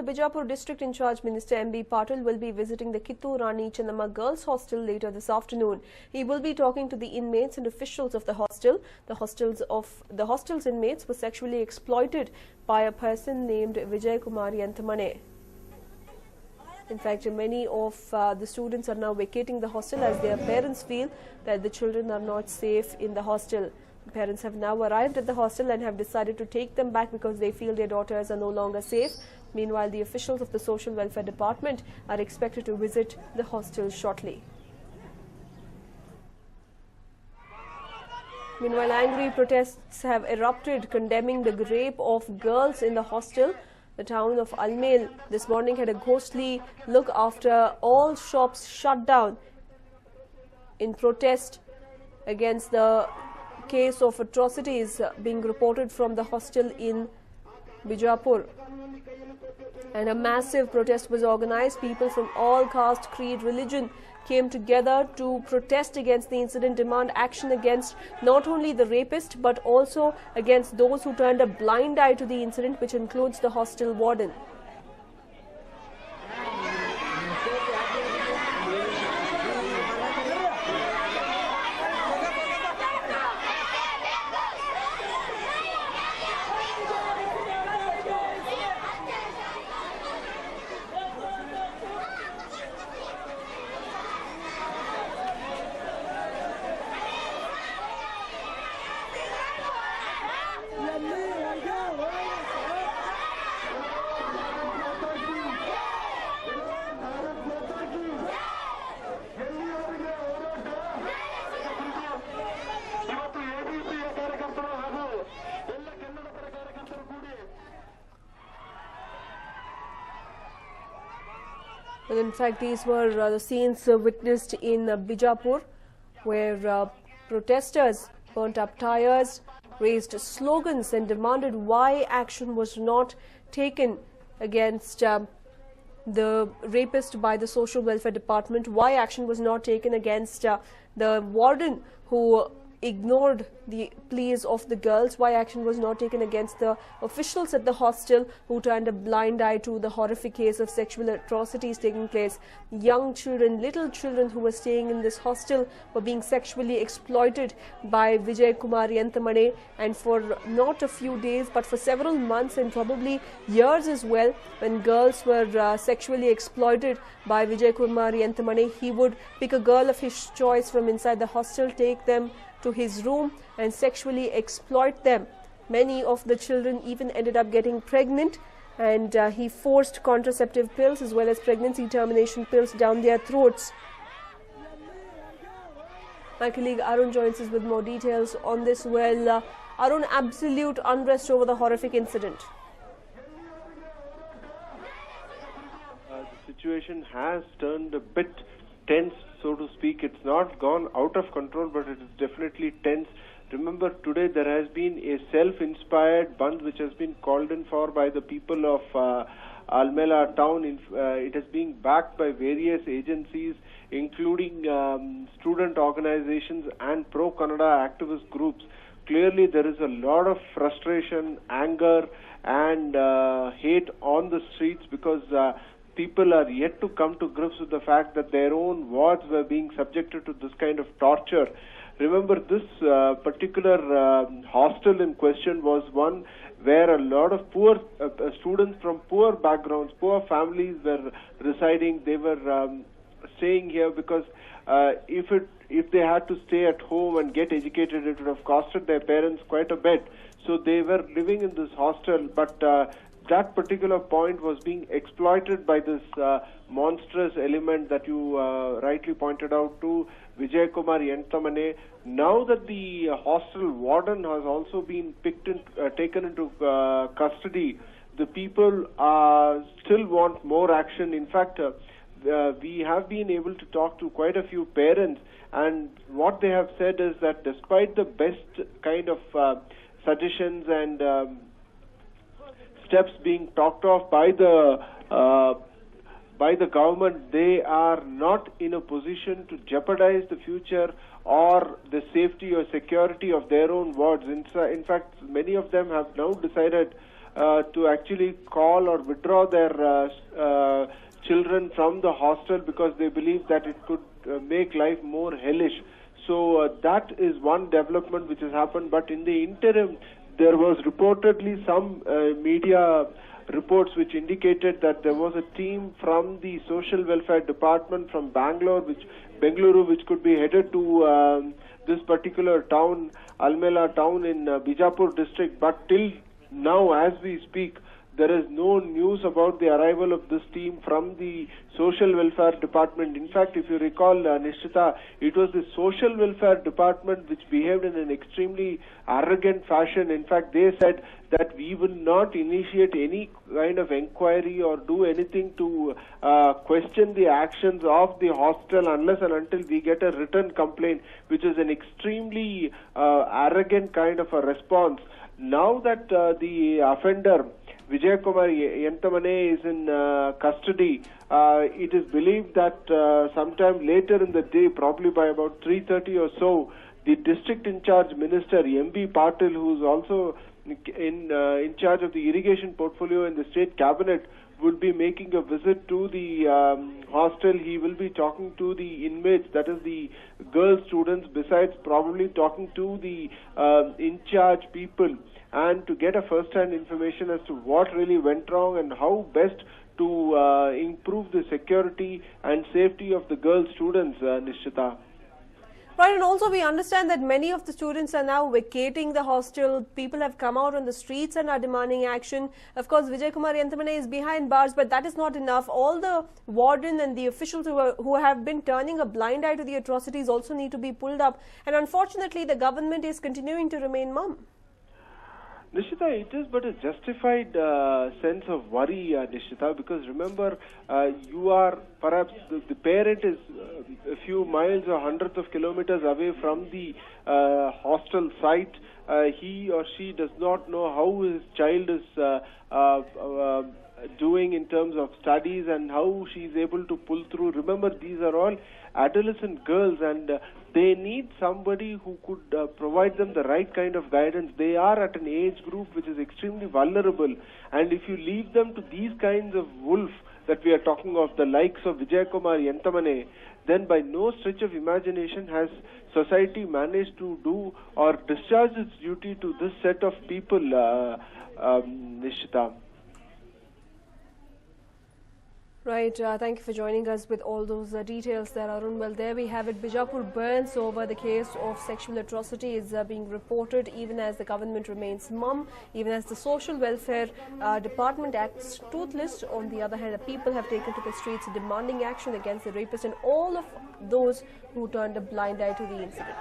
The Bijapur District in charge Minister M.B. Patil will be visiting the Kittur Rani Chennamma Girls Hostel later this afternoon. He will be talking to the inmates and officials of the hostel. The hostel's inmates were sexually exploited by a person named Vijay Kumar Yanthamane. In fact, many of the students are now vacating the hostel as their parents feel that the children are not safe in the hostel. The parents have now arrived at the hostel and have decided to take them back because they feel their daughters are no longer safe. Meanwhile, the officials of the Social Welfare Department are expected to visit the hostel shortly. Meanwhile, angry protests have erupted condemning the rape of girls in the hostel. The town of Almel this morning had a ghostly look after all shops shut down in protest against the case of atrocities being reported from the hostel in Bijapur. And a massive protest was organized. People from all caste, creed, religion came together to protest against the incident, demand action against not only the rapist but also against those who turned a blind eye to the incident, which includes the hostel warden. Well, in fact, these were the scenes witnessed in Bijapur, where protesters burnt up tires, raised slogans and demanded why action was not taken against the rapist by the Social Welfare Department, why action was not taken against the warden who ignored the pleas of the girls, why action was not taken against the officials at the hostel who turned a blind eye to the horrific case of sexual atrocities taking place. Young children, little children who were staying in this hostel were being sexually exploited by Vijay Kumar Yanthamane, and for not a few days but for several months and probably years as well, when girls were sexually exploited by Vijay Kumar Yanthamane, he would pick a girl of his choice from inside the hostel, take them to his room and sexually exploit them. Many of the children even ended up getting pregnant, and he forced contraceptive pills as well as pregnancy termination pills down their throats. My colleague Arun joins us with more details on this. Well, Arun, absolute unrest over the horrific incident. The situation has turned a bit tense, so to speak. It's not gone out of control, but it is definitely tense. Remember, today there has been a self-inspired bandh which has been called in for by the people of Almela town. It is being backed by various agencies, including student organizations and pro-Kannada activist groups. Clearly, there is a lot of frustration, anger, and hate on the streets because people are yet to come to grips with the fact that their own wards were being subjected to this kind of torture. Remember, this particular hostel in question was one where a lot of poor students from poor backgrounds, poor families were residing. They were staying here because if they had to stay at home and get educated, it would have costed their parents quite a bit. So they were living in this hostel, but that particular point was being exploited by this monstrous element that you rightly pointed out to, Vijay Kumar Yanthamane. Now that the hostel warden has also been taken into custody, the people still want more action. In fact, we have been able to talk to quite a few parents, and what they have said is that despite the best kind of suggestions and steps being talked of by the government, they are not in a position to jeopardize the future or the safety or security of their own wards. In fact, many of them have now decided to actually call or withdraw their children from the hostel because they believe that it could make life more hellish. So that is one development which has happened. But in the interim, there was reportedly some media reports which indicated that there was a team from the social welfare department from Bengaluru, which could be headed to this particular town, Almela town in Bijapur district. But till now, as we speak, there is no news about the arrival of this team from the social welfare department. In fact, if you recall, Nishchita, it was the social welfare department which behaved in an extremely arrogant fashion. In fact, they said that we will not initiate any kind of inquiry or do anything to question the actions of the hostel unless and until we get a written complaint, which is an extremely arrogant kind of a response. Now that the offender, Vijay Kumar Yentamane, is in custody, it is believed that sometime later in the day, probably by about 3:30 or so, the district in charge minister, M.B. Patil, who is also in charge of the irrigation portfolio in the state cabinet, would be making a visit to the hostel. He will be talking to the inmates, that is the girl students, besides probably talking to the in-charge people, and to get a first-hand information as to what really went wrong and how best to improve the security and safety of the girl students, Nishchita. Right, and also we understand that many of the students are now vacating the hostel. People have come out on the streets and are demanding action. Of course, Vijay Kumar Yentamane is behind bars, but that is not enough. All the warden and the officials who have been turning a blind eye to the atrocities also need to be pulled up. And unfortunately, the government is continuing to remain mum. Nishita, it is but a justified sense of worry, Nishita, because remember, you are perhaps the parent is a few miles or hundreds of kilometers away from the hostel site. He or she does not know how his child is doing in terms of studies and how she is able to pull through. Remember, these are all adolescent girls, and they need somebody who could provide them the right kind of guidance. They are at an age group which is extremely vulnerable, and if you leave them to these kinds of wolves that we are talking of, the likes of Vijay Kumar Yentamane, then by no stretch of imagination has society managed to do or discharge its duty to this set of people, Nishita. Right, thank you for joining us with all those details there, Arun. Well, there we have it. Bijapur burns over the case of sexual atrocity is being reported, even as the government remains mum, even as the social welfare department acts toothless. On the other hand, the people have taken to the streets demanding action against the rapist and all of those who turned a blind eye to the incident.